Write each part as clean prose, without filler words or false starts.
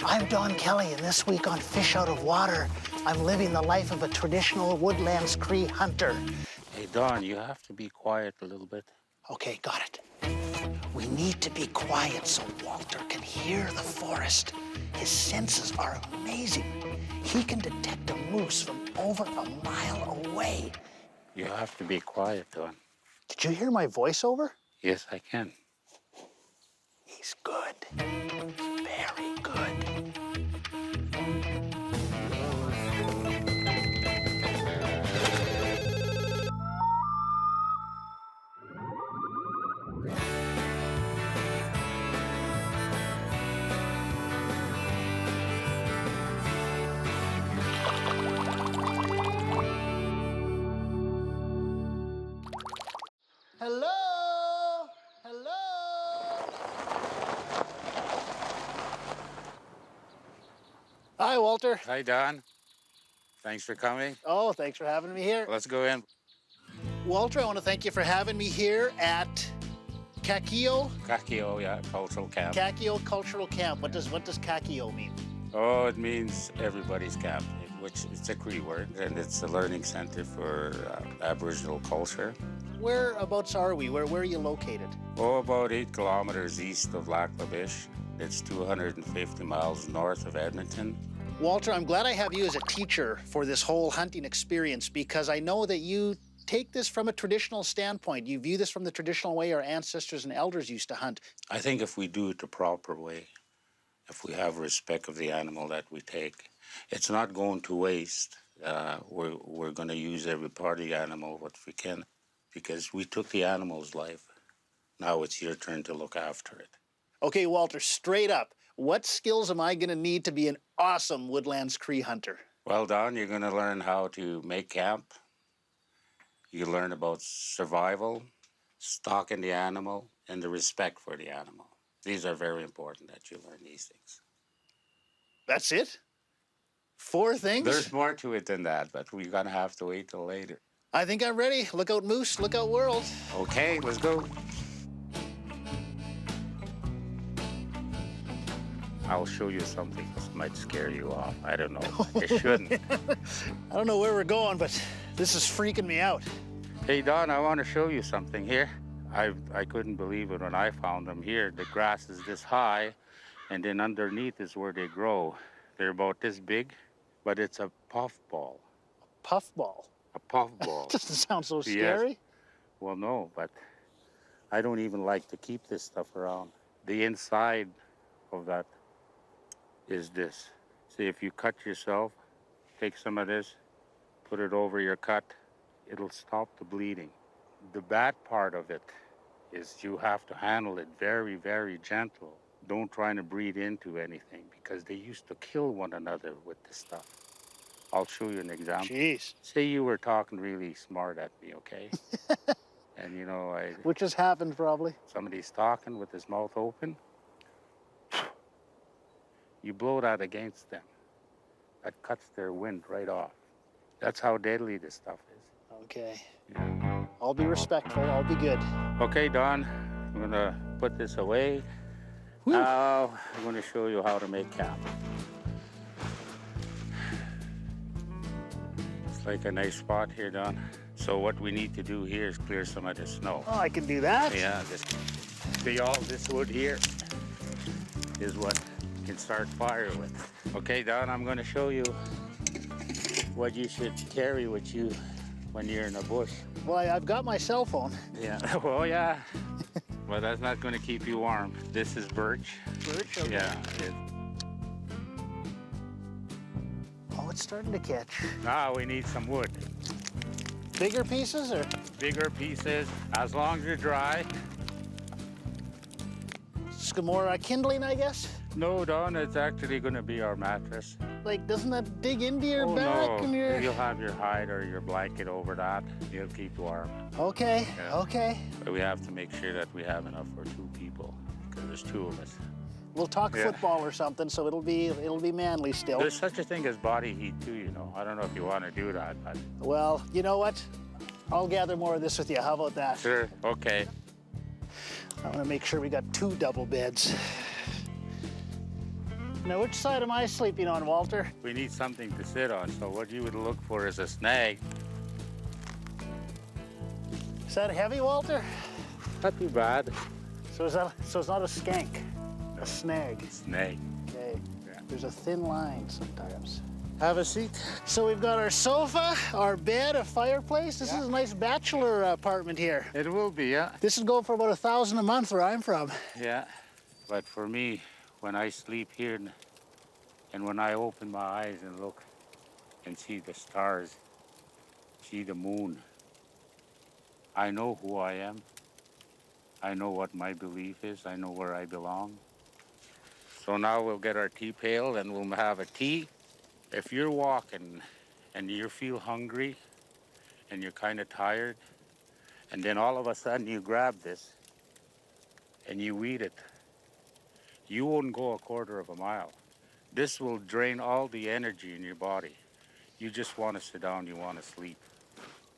I'm Don Kelly, and this week on Fish Out of Water, I'm living the life of a traditional woodlands Cree hunter. Hey, Don, you have to be quiet a little bit. Okay, got it. We need to be quiet so Walter can hear the forest. His senses are amazing. He can detect a moose from over a mile away. You have to be quiet, Don. Did you hear my voiceover? Yes, I can. He's good. Very good. Hello? Hello? Hi, Walter. Hi, Don. Thanks for coming. Oh, thanks for having me here. Let's go in. Walter, I want to thank you for having me here at Kakio Kakio, cultural camp. Cultural Camp. What does Kakio mean? Oh, it means everybody's camp, which it's a Cree word, and it's a learning center for Aboriginal culture. Whereabouts are we? Where are you located? Oh, about 8 kilometers east of Lac La Biche. It's 250 miles north of Edmonton. Walter, I'm glad I have you as a teacher for this whole hunting experience, because I know that you take this from a traditional standpoint. You view this from the traditional way our ancestors and elders used to hunt. I think if we do it the proper way, if we have respect of the animal that we take, it's not going to waste. We're going to use every part of the animal what we can, because we took the animal's life. Now it's your turn to look after it. Okay, Walter, straight up, what skills am I going to need to be an awesome woodlands Cree hunter? Well, Don, you're going to learn how to make camp. You learn about survival, stalking the animal, and the respect for the animal. These are very important that you learn these things. That's it? 4 things? There's more to it than that, but we're going to have to wait till later. I think I'm ready. Look out, moose. Look out, world. Okay, let's go. I'll show you something that might scare you off. I don't know. It shouldn't. I don't know where we're going, but this is freaking me out. Hey, Don, I want to show you something here. I couldn't believe it when I found them here. The grass is this high, and then underneath is where they grow. They're about this big, but it's a puffball. Puffball? A puffball. Doesn't sound so scary. Yes. Well, no, but I don't even like to keep this stuff around. The inside of that is this. See, if you cut yourself, take some of this, put it over your cut, it'll stop the bleeding. The bad part of it is you have to handle it very, very gentle. Don't try to breathe into anything, because they used to kill one another with this stuff. I'll show you an example. Jeez. Say you were talking really smart at me, okay? And you know, Which has happened probably. Somebody's talking with his mouth open. You blow that against them. That cuts their wind right off. That's how deadly this stuff is. Okay. Yeah. I'll be respectful. I'll be good. Okay, Don, I'm gonna put this away. Whew. Now, I'm gonna show you how to make camp. It's like a nice spot here, Don. So what we need to do here is clear some of the snow. Oh, I can do that? Yeah, see all this wood here is what you can start fire with. Okay, Don, I'm gonna show you what you should carry with you when you're in a bush. Well, I've got my cell phone. Yeah, well, yeah. Well, that's not gonna keep you warm. This is birch. Birch? Okay. Yeah. Oh, it's starting to catch. Now we need some wood. Bigger pieces or? Bigger pieces, as long as they're dry. Just more kindling, I guess? No, Don, it's actually gonna be our mattress. Like, doesn't that dig into your Oh, back no. and your... You'll have your hide or your blanket over that. You'll keep warm. Okay, Yeah. okay. But we have to make sure that we have enough for 2 people, because there's 2 of us. We'll talk Yeah. football or something, so it'll be manly still. There's such a thing as body heat too, you know. I don't know if you want to do that, but... Well, you know what? I'll gather more of this with you. How about that? Sure, okay. I want to make sure we got 2 double beds. Now, which side am I sleeping on, Walter? We need something to sit on, so what you would look for is a snag. Is that heavy, Walter? Not too bad. So it's not a skank, a snag. Snag. Okay. Yeah. There's a thin line sometimes. Have a seat. So we've got our sofa, our bed, a fireplace. This Yeah. is a nice bachelor apartment here. It will be, yeah. This is going for about $1,000 a month where I'm from. Yeah. But for me, when I sleep here and when I open my eyes and look and see the stars, see the moon, I know who I am. I know what my belief is. I know where I belong. So now we'll get our tea pail and we'll have a tea. If you're walking and you feel hungry and you're kind of tired, and then all of a sudden you grab this and you eat it, you won't go a quarter of a mile. This will drain all the energy in your body. You just want to sit down, you want to sleep.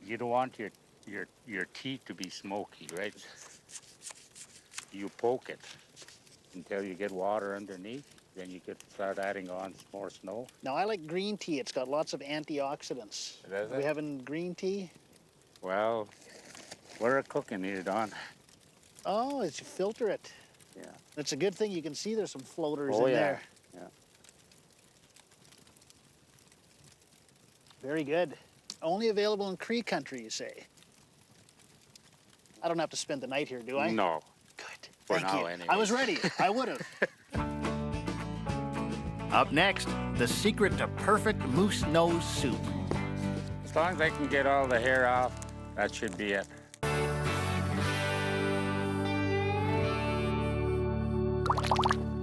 You don't want your teeth to be smoky, right? You poke it until you get water underneath. Then you could start adding on more snow. Now, I like green tea. It's got lots of antioxidants. Does Are we it? having green tea? Well, we're cooking here, Don. Oh, it's you filter it. Yeah. That's a good thing. You can see there's some floaters Oh, in yeah. there. Yeah. Very good. Only available in Cree country, you say? I don't have to spend the night here, do I? No. Good. For Thank now, you. anyways. I was ready. I would have. Up next, the secret to perfect moose nose soup. As long as I can get all the hair off, that should be it.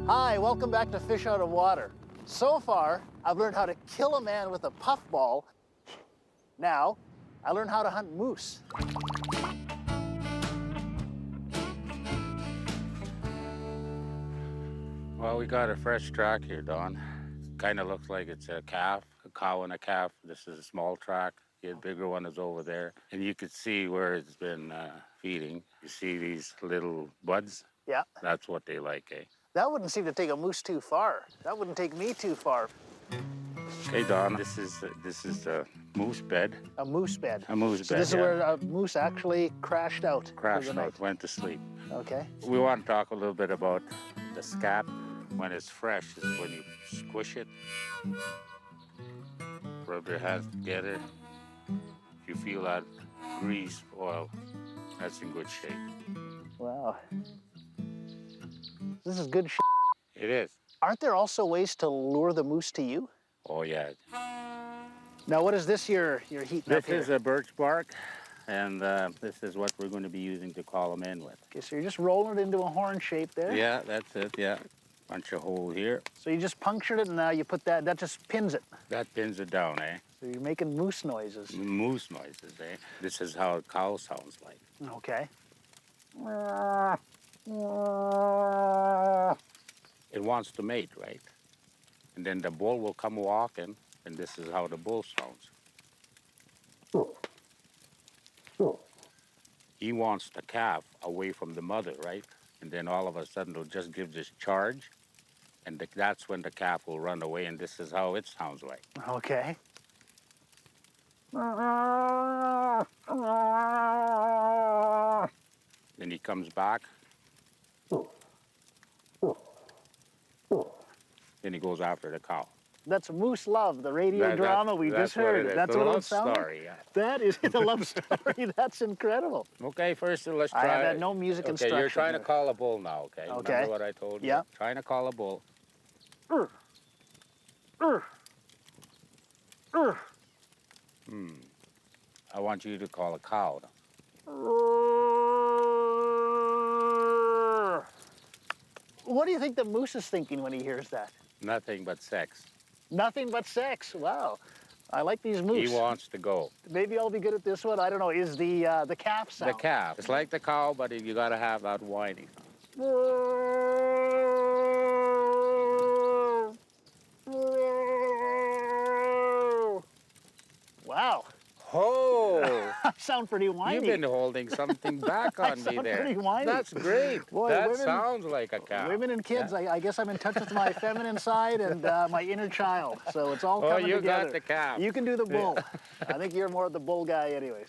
Hi, welcome back to Fish Out of Water. So far, I've learned how to kill a man with a puffball. Now, I learned how to hunt moose. Well, we got a fresh track here, Don. Kind of looks like it's a calf, a cow and a calf. This is a small track. The bigger one is over there. And you could see where it's been feeding. You see these little buds? Yeah. That's what they like, eh? That wouldn't seem to take a moose too far. That wouldn't take me too far. Hey, Don, this is a moose bed. A moose bed. A moose So bed, this is yeah. where a moose actually crashed out. for Crashed the night. out, went to sleep. Okay. We want to talk a little bit about the scat. When it's fresh is when you squish it, rub your hands together. If you feel that grease, oil, that's in good shape. Wow. This is good. It is. Aren't there also ways to lure the moose to you? Oh, yeah. Now, what is this you're heating up This here? is a birch bark, and this is what we're going to be using to call them in with. Okay, so you're just rolling it into a horn shape there. Yeah, that's it, yeah. Punch a hole here. So you just punctured it, and now you put that just pins it. That pins it down, eh? So you're making moose noises. Moose noises, eh? This is how a cow sounds like. Okay. It wants to mate, right? And then the bull will come walking, and this is how the bull sounds. He wants the calf away from the mother, right? And then all of a sudden it'll just give this charge, and that's when the calf will run away, and this is how it sounds like. Okay. Then he comes back. Then he goes after the cow. That's Moose Love, the radio drama we just what it heard. is. That's The what it love would sound like? story, yeah. That is a love story. That's incredible. Okay, first let's I try. have had no music Okay, instruction. you're trying to here. call a bull now, okay? Okay. Remember what I told you? Yeah. Trying to call a bull. Ur. Ur. Ur. I want you to call a cow. Ur. What do you think the moose is thinking when he hears that? Nothing but sex. Nothing but sex. Wow. I like these moose. He wants to go. Maybe I'll be good at this one. I don't know. Is the calf sound? The calf. It's like the cow, but you got to have that whining. Wow. Oh! sound pretty whiny. You've been holding something back on me there. Pretty whiny. That's great. Boy, that women- sounds like a cow. Women and kids, I guess I'm in touch with my feminine side and my inner child. So it's all Oh, coming you together. got the cow. You can do the bull. I think you're more of the bull guy anyways.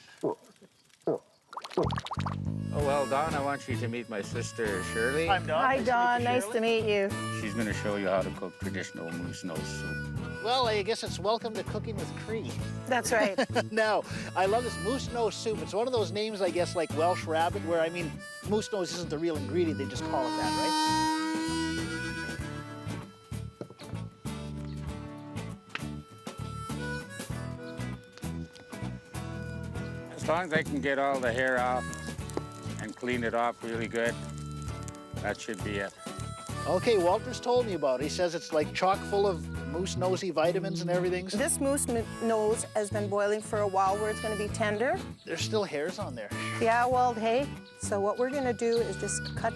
Oh, well, Don, I want you to meet my sister, Shirley. I'm Don. Hi, Don. Nice Shirley. to meet you. She's going to show you how to cook traditional moose nose soup. Well, I guess it's welcome to cooking with Cree. That's right. Now, I love this moose nose soup. It's one of those names, I guess, like Welsh rabbit, where, I mean, moose nose isn't the real ingredient. They just call it that, As long as I can get all the hair off and clean it off really good, that should be it. right? Okay, Walter's told me about it. He says it's like chock full of moose nosy vitamins and everything. This moose nose has been boiling for a while where it's going to be tender. There's still hairs on there. Yeah, well, hey. So what we're going to do is just cut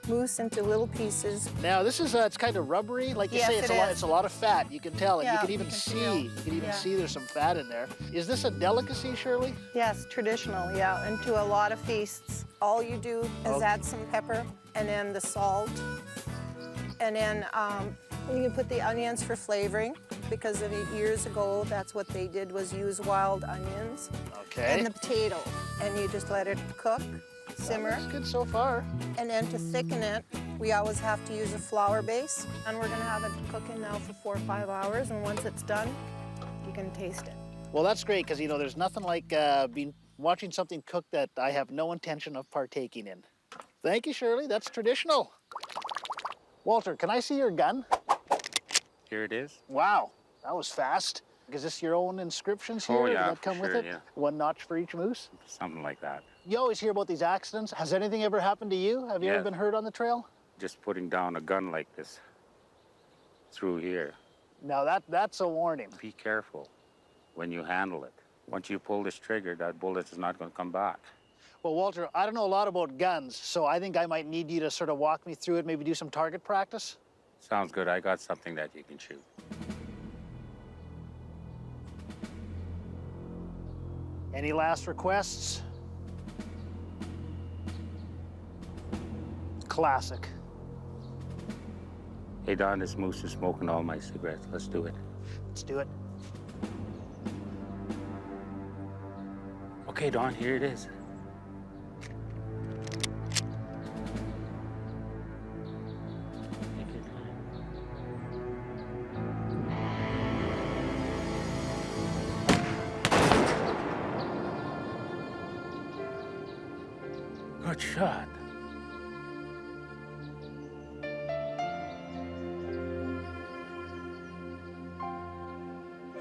moose into little pieces. Now, this is, it's kind of rubbery. Like you Yes, say, it it's is. a lot of fat. You can tell. And Yeah, you can you even can see. feel. You can even Yeah. see there's some fat in there. Is this a delicacy, Shirley? Yes, traditional, yeah, and to a lot of feasts. All you do is Okay. add some pepper and then the salt. And then you can put the onions for flavoring because years ago, that's what they did was use wild onions. Okay. And the potato. And you just let it cook, simmer. That's good so far. And then to thicken it, we always have to use a flour base. And we're gonna have it cooking now for 4 or 5 hours. And once it's done, you can taste it. Well, that's great because, you know, there's nothing like watching something cook that I have no intention of partaking in. Thank you, Shirley. That's traditional. Walter, can I see your gun? Here it is. Wow, that was fast. Is this your own inscriptions here? Oh, yeah, Does that come for with sure, it? yeah. One notch for each moose? Something like that. You always hear about these accidents. Has anything ever happened to you? Have you ever Yes. been hurt on the trail? Just putting down a gun like this through here. Now that's a warning. Be careful when you handle it. Once you pull this trigger, that bullet is not going to come back. Well, Walter, I don't know a lot about guns, so I think I might need you to sort of walk me through it, maybe do some target practice. Sounds good. I got something that you can shoot. Any last requests? Classic. Hey, Don, this moose is smoking all my cigarettes. Let's do it. Let's do it. Okay, Don, here it is. Take your time. Good shot.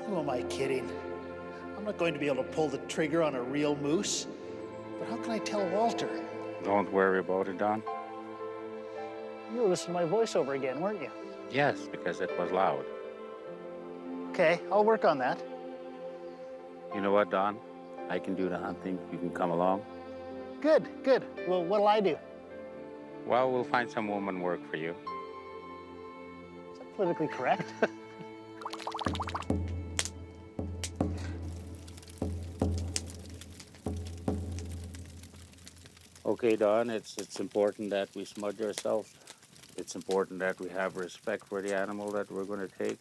Who am I kidding? I'm not going to be able to pull the trigger on a real moose. But how can I tell Walter? Don't worry about it, Don. You were listening to my voiceover again, weren't you? Yes, because it was loud. Okay, I'll work on that. You know what, Don? I can do the hunting. You can come along. Good, good. Well, what'll I do? Well, we'll find some woman work for you. Is that politically correct? Okay, Don, it's important that we smudge ourselves. It's important that we have respect for the animal that we're going to take,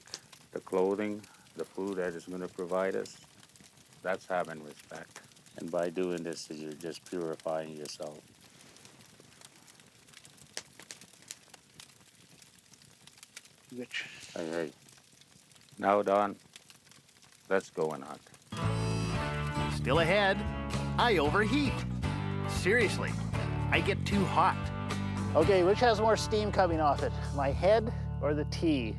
the clothing, the food that is going to provide us. That's having respect. And by doing this, you're just purifying yourself. Which, Hey. Now, Don, let's go and hunt. still ahead, I overheat. Seriously, I get too hot. Okay, which has more steam coming off it? My head or the tea?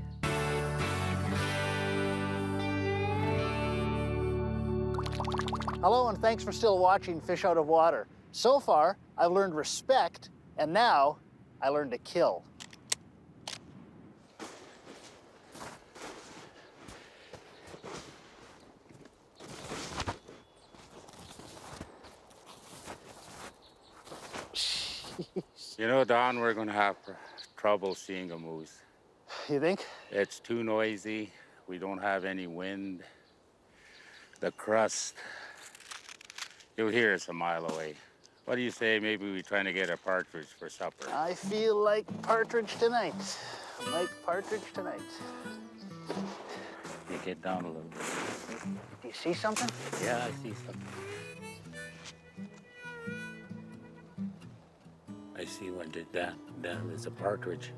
Hello, and thanks for still watching Fish Out of Water. So far, I've learned respect, and now I learned to kill. You know, Don, we're going to have trouble seeing a moose. You think? It's too noisy. We don't have any wind. The crust. You'll hear us a mile away. What do you say? Maybe we're trying to get a partridge for supper. I feel like partridge tonight. Like partridge tonight. You get down a little bit. Do you see something? Yeah, I see something. I see one did that. That is a partridge.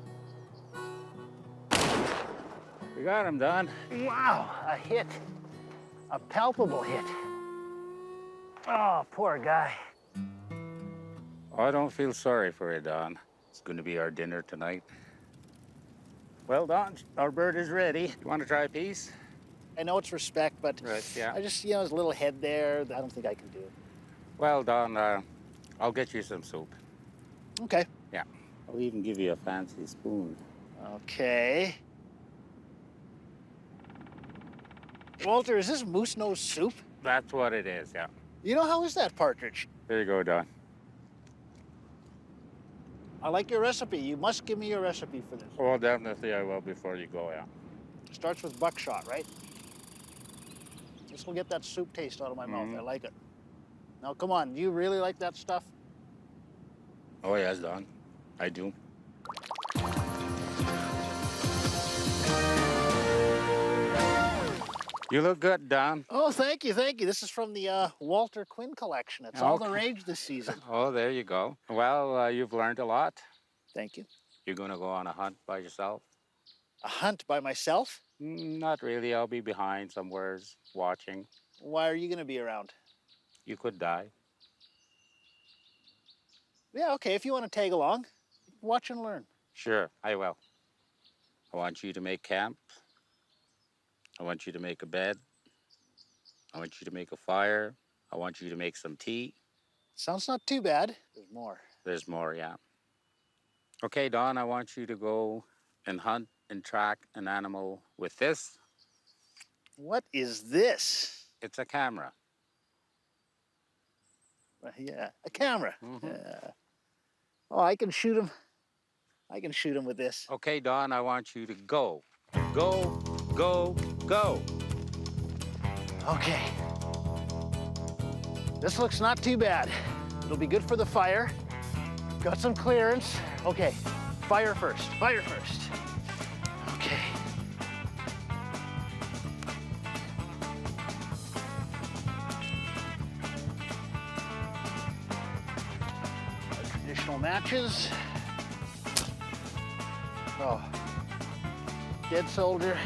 We got him, Don. Wow, a hit. A palpable hit. Oh, poor guy. Oh, I don't feel sorry for you, Don. It's going to be our dinner tonight. Well, Don, our bird is ready. You want to try a piece? I know it's respect, but Right, yeah. I just, there's a little head there. I don't think I can do it. Well, Don, I'll get you some soup. Okay. Yeah. I'll even give you a fancy spoon. Okay. Walter, is this moose nose soup? That's what it is, yeah. You know, how is that partridge? There you go, Don. I like your recipe. You must give me your recipe for this. Well, definitely I will before you go, yeah. Starts with buckshot, right? This will get that soup taste out of my mouth. I like it. Now, come on. Do you really like that stuff? Oh, yes, Don. I do. You look good, Don. Oh, thank you, thank you. This is from the Walter Quinn collection. It's all the rage this season. Oh, there you go. Well, you've learned a lot. Thank you. You're going to go on a hunt by yourself? A hunt by myself? Not really. I'll be behind somewheres watching. Why are you going to be around? You could die. Yeah, okay. If you want to tag along, watch and learn. Sure, I will. I want you to make camp. I want you to make a bed. I want you to make a fire. I want you to make some tea. Sounds not too bad. There's more. There's more, yeah. Okay, Don, I want you to go and hunt and track an animal with this. What is this? It's a camera. Yeah, a camera. Yeah. Oh, I can shoot him. I can shoot him with this. Okay, Don, I want you to go. Go, go, go. Okay. This looks not too bad. It'll be good for the fire. Got some clearance. Okay, fire first. Fire first. Okay. Traditional matches. Oh, dead soldier.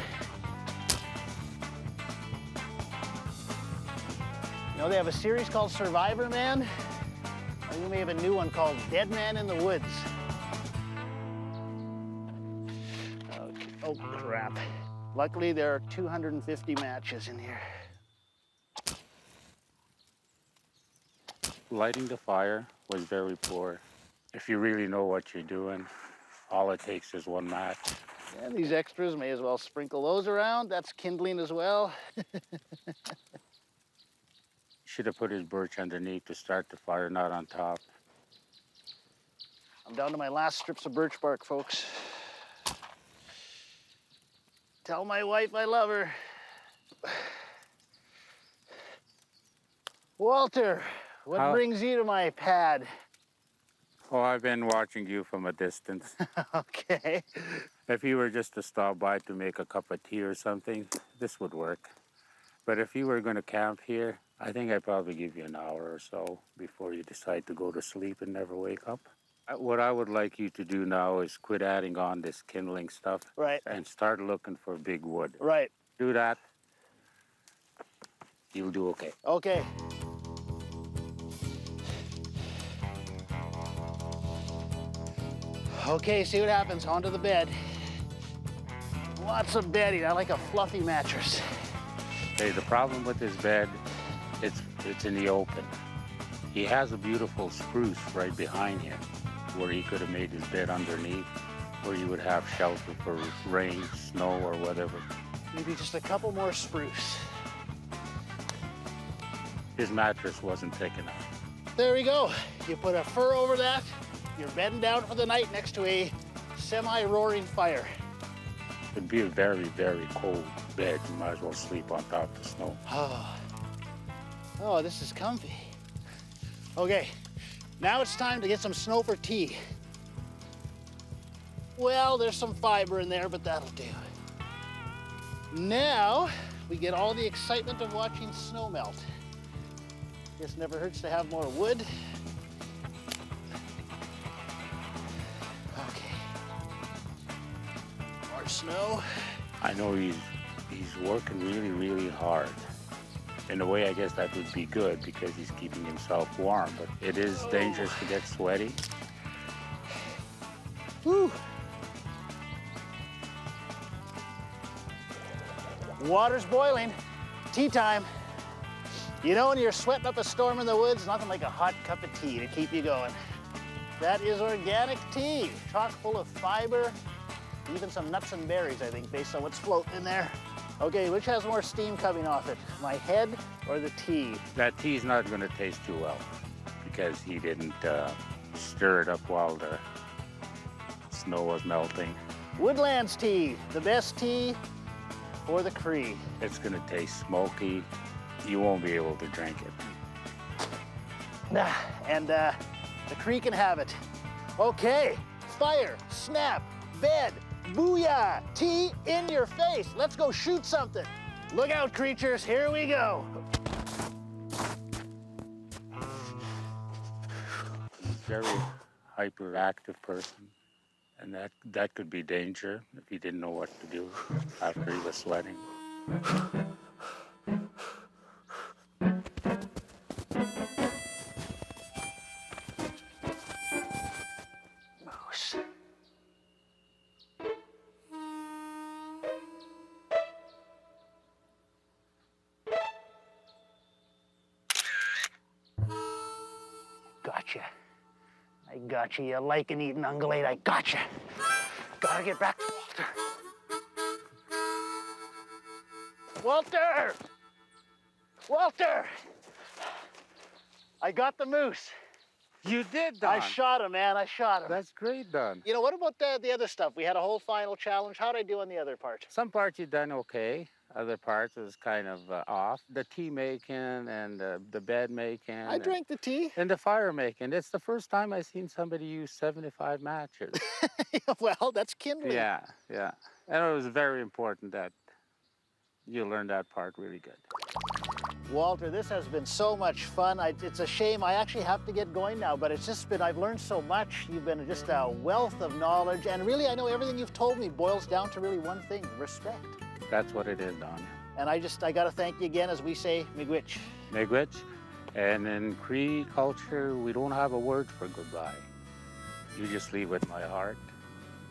You know, they have a series called Survivor Man. I think they have a new one called Dead Man in the Woods. Okay. Oh, crap. Luckily, there are 250 matches in here. Lighting the fire was very poor. If you really know what you're doing, all it takes is one match. And these extras may as well sprinkle those around. That's kindling as well. Should have put his birch underneath to start the fire, not on top. I'm down to my last strips of birch bark, folks. Tell my wife I love her. Walter, what brings you to my pad? Oh, I've been watching you from a distance. Okay. If you were just to stop by to make a cup of tea or something, this would work. But if you were going to camp here, I think I'd probably give you an hour or so before you decide to go to sleep and never wake up. What I would like you to do now is quit adding on this kindling stuff. Right. And start looking for big wood. Right. Do that. You'll do okay. Okay. Okay, see what happens. Onto the bed. Lots of bedding. I like a fluffy mattress. Hey, the problem with this bed, it's in the open. He has a beautiful spruce right behind him where he could have made his bed underneath, where you would have shelter for rain, snow, or whatever. Maybe just a couple more spruce. His mattress wasn't thick enough. There we go. You put a fur over that. You're bedding down for the night next to a semi-roaring fire. It'd be a very, very cold bed. You might as well sleep on top of the snow. Oh, this is comfy. Okay, now it's time to get some snow for tea. Well, there's some fiber in there, but that'll do. Now, we get all the excitement of watching snow melt. Guess never hurts to have more wood. Okay. More snow. I know he's working really, really hard. In a way, I guess that would be good because he's keeping himself warm, but it is dangerous to get sweaty. Whew. Water's boiling. Tea time. You know, when you're sweating up a storm in the woods, nothing like a hot cup of tea to keep you going. That is organic tea, chock full of fiber, even some nuts and berries, I think, based on what's floating in there. Okay, which has more steam coming off it, my head or the tea? That tea's not going to taste too well because he didn't stir it up while the snow was melting. Woodlands tea, the best tea for the Cree. It's going to taste smoky. You won't be able to drink it. And the Cree can have it. Okay, fire, snap, bed, booyah, tea in your face. Let's go shoot something. Look out, creatures, here we go. Very hyperactive person, and that could be danger if he didn't know what to do after he was sweating. Moose. Gotcha. I gotcha. You like and eating ungulate. I gotcha. Gotta get back to Walter. Walter! Walter! I got the moose. You did, Don. I shot him, man. I shot him. That's great, Don. You know, what about the other stuff? We had a whole final challenge. How'd I do on the other part? Some parts you done okay. Other parts was kind of off. The tea making and the bed making. I drank the tea. And the fire making. It's the first time I've seen somebody use 75 matches. Well, that's kindling. Yeah, yeah. And it was very important that you learned that part really good. Walter, this has been so much fun. It's a shame I actually have to get going now, but it's just been, I've learned so much. You've been just a wealth of knowledge, and really I know everything you've told me boils down to really one thing, respect. That's what it is, Don. And I gotta thank you again, as we say, miigwech. Miigwech. And in Cree culture, we don't have a word for goodbye. You just leave with my heart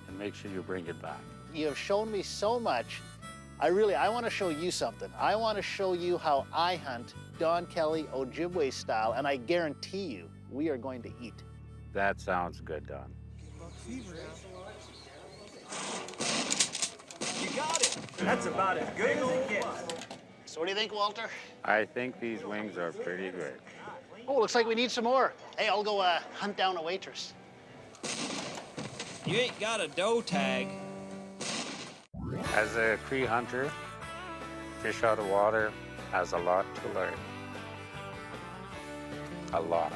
and make sure you bring it back. You have shown me so much. I want to show you something. I want to show you how I hunt Don Kelly Ojibwe style, and I guarantee you, we are going to eat. That sounds good, Don. You got it. That's about as good as it gets. So what do you think, Walter? I think these wings are pretty good. Oh, looks like we need some more. Hey, I'll go hunt down a waitress. You ain't got a doe tag. As a Cree hunter, fish out of water has a lot to learn. A lot.